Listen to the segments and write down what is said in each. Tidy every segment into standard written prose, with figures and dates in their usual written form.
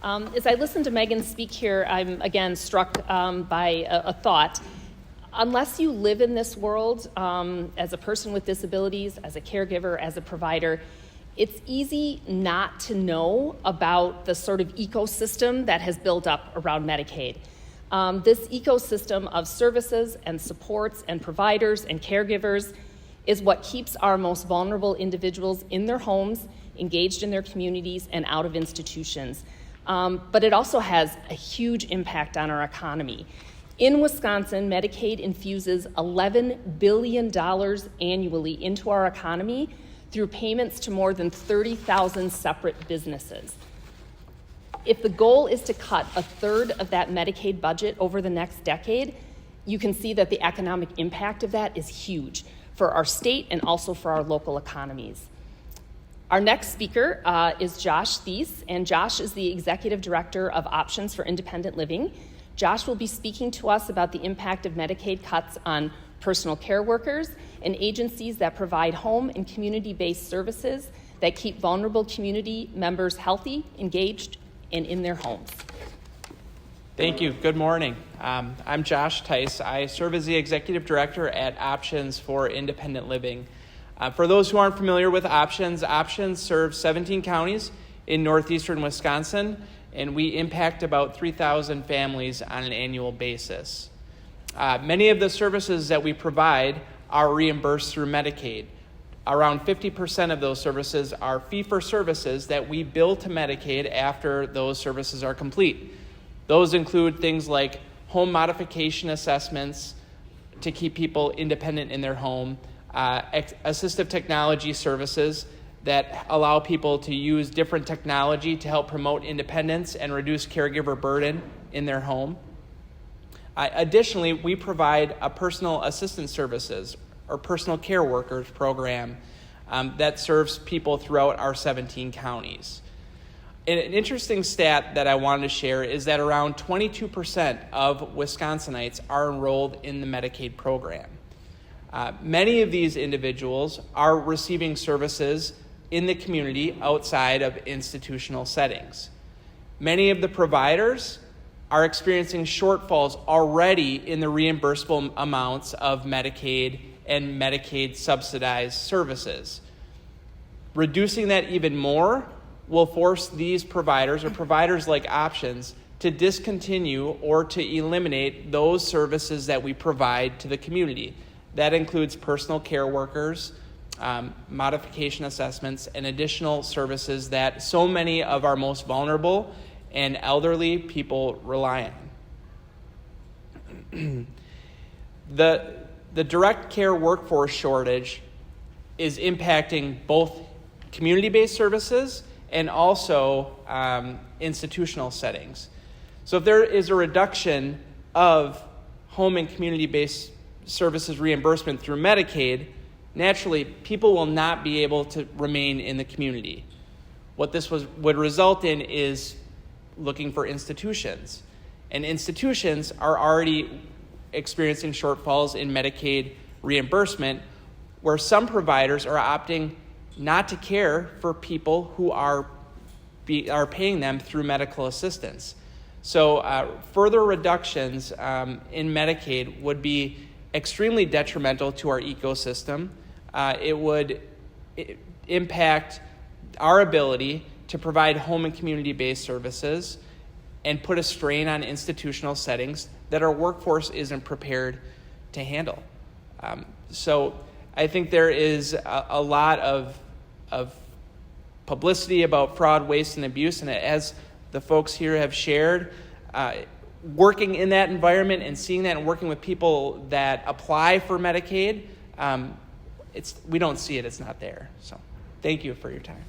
As I listen to Megan speak here, I'm again struck by a thought. Unless you live in this world as a person with disabilities, as a caregiver, as a provider, it's easy not to know about the sort of ecosystem that has built up around Medicaid. This ecosystem of services and supports and providers and caregivers is what keeps our most vulnerable individuals in their homes, engaged in their communities, and out of institutions. But it also has a huge impact on our economy. In Wisconsin, Medicaid infuses $11 billion annually into our economy through payments to more than 30,000 separate businesses. If the goal is to cut a third of that Medicaid budget over the next decade, you can see that the economic impact of that is huge for our state and also for our local economies. Our next speaker is Josh Theis, and Josh is the Executive Director of Options for Independent Living. Josh will be speaking to us about the impact of Medicaid cuts on personal care workers and agencies that provide home and community-based services that keep vulnerable community members healthy, engaged, and in their homes. Thank you. Good morning. I'm Josh Theis. I serve as the Executive Director at Options for Independent Living. For those who aren't familiar with Options serves 17 counties in northeastern Wisconsin, and we impact about 3,000 families on an annual basis. Many of the services that we provide are reimbursed through Medicaid. Around 50% of those services are fee-for-services that we bill to Medicaid after those services are complete. Those include things like home modification assessments to keep people independent in their home, assistive technology services that allow people to use different technology to help promote independence and reduce caregiver burden in their home. Additionally, we provide a personal assistance services or personal care workers program that serves people throughout our 17 counties. And an interesting stat that I wanted to share is that around 22% of Wisconsinites are enrolled in the Medicaid program. Many of these individuals are receiving services in the community outside of institutional settings. Many of the providers are experiencing shortfalls already in the reimbursable amounts of Medicaid and Medicaid subsidized services. Reducing that even more will force these providers or providers like Options to discontinue or to eliminate those services that we provide to the community. That includes personal care workers, modification assessments, and additional services that so many of our most vulnerable and elderly people rely on. The direct care workforce shortage is impacting both community-based services and also institutional settings. So if there is a reduction of home and community-based services reimbursement through Medicaid, naturally, people will not be able to remain in the community. What this would result in is looking for institutions. And institutions are already experiencing shortfalls in Medicaid reimbursement, where some providers are opting not to care for people who are paying them through medical assistance. So further reductions in Medicaid would be extremely detrimental to our ecosystem. It would impact our ability to provide home and community-based services and put a strain on institutional settings that our workforce isn't prepared to handle. So I think there is a lot of publicity about fraud, waste, and abuse, and as the folks here have shared, working in that environment and seeing that and working with people that apply for Medicaid, we don't see it, it's not there. So thank you for your time.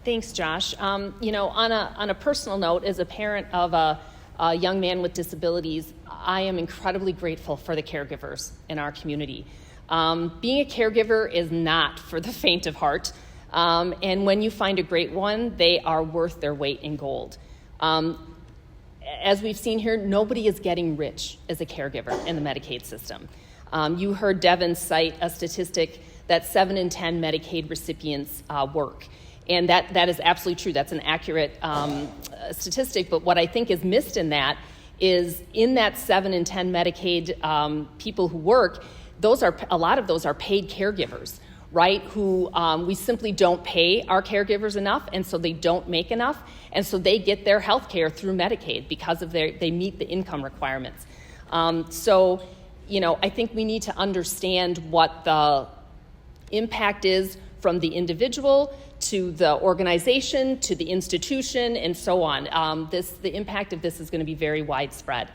Thanks, Josh. On a personal note, as a parent of a young man with disabilities, I am incredibly grateful for the caregivers in our community. Being a caregiver is not for the faint of heart, and when you find a great one, they are worth their weight in gold. As we've seen here, nobody is getting rich as a caregiver in the Medicaid system. You heard Devin cite a statistic that 7 in 10 Medicaid recipients work. And that is absolutely true. That's an accurate statistic. But what I think is missed in that is in that 7 in 10 Medicaid people who work, a lot of those are paid caregivers, right? Who we simply don't pay our caregivers enough, and so they don't make enough, and so they get their health care through Medicaid because of they meet the income requirements. So, I think we need to understand what the impact is from the individual to the organization to the institution and so on. The impact of this is going to be very widespread.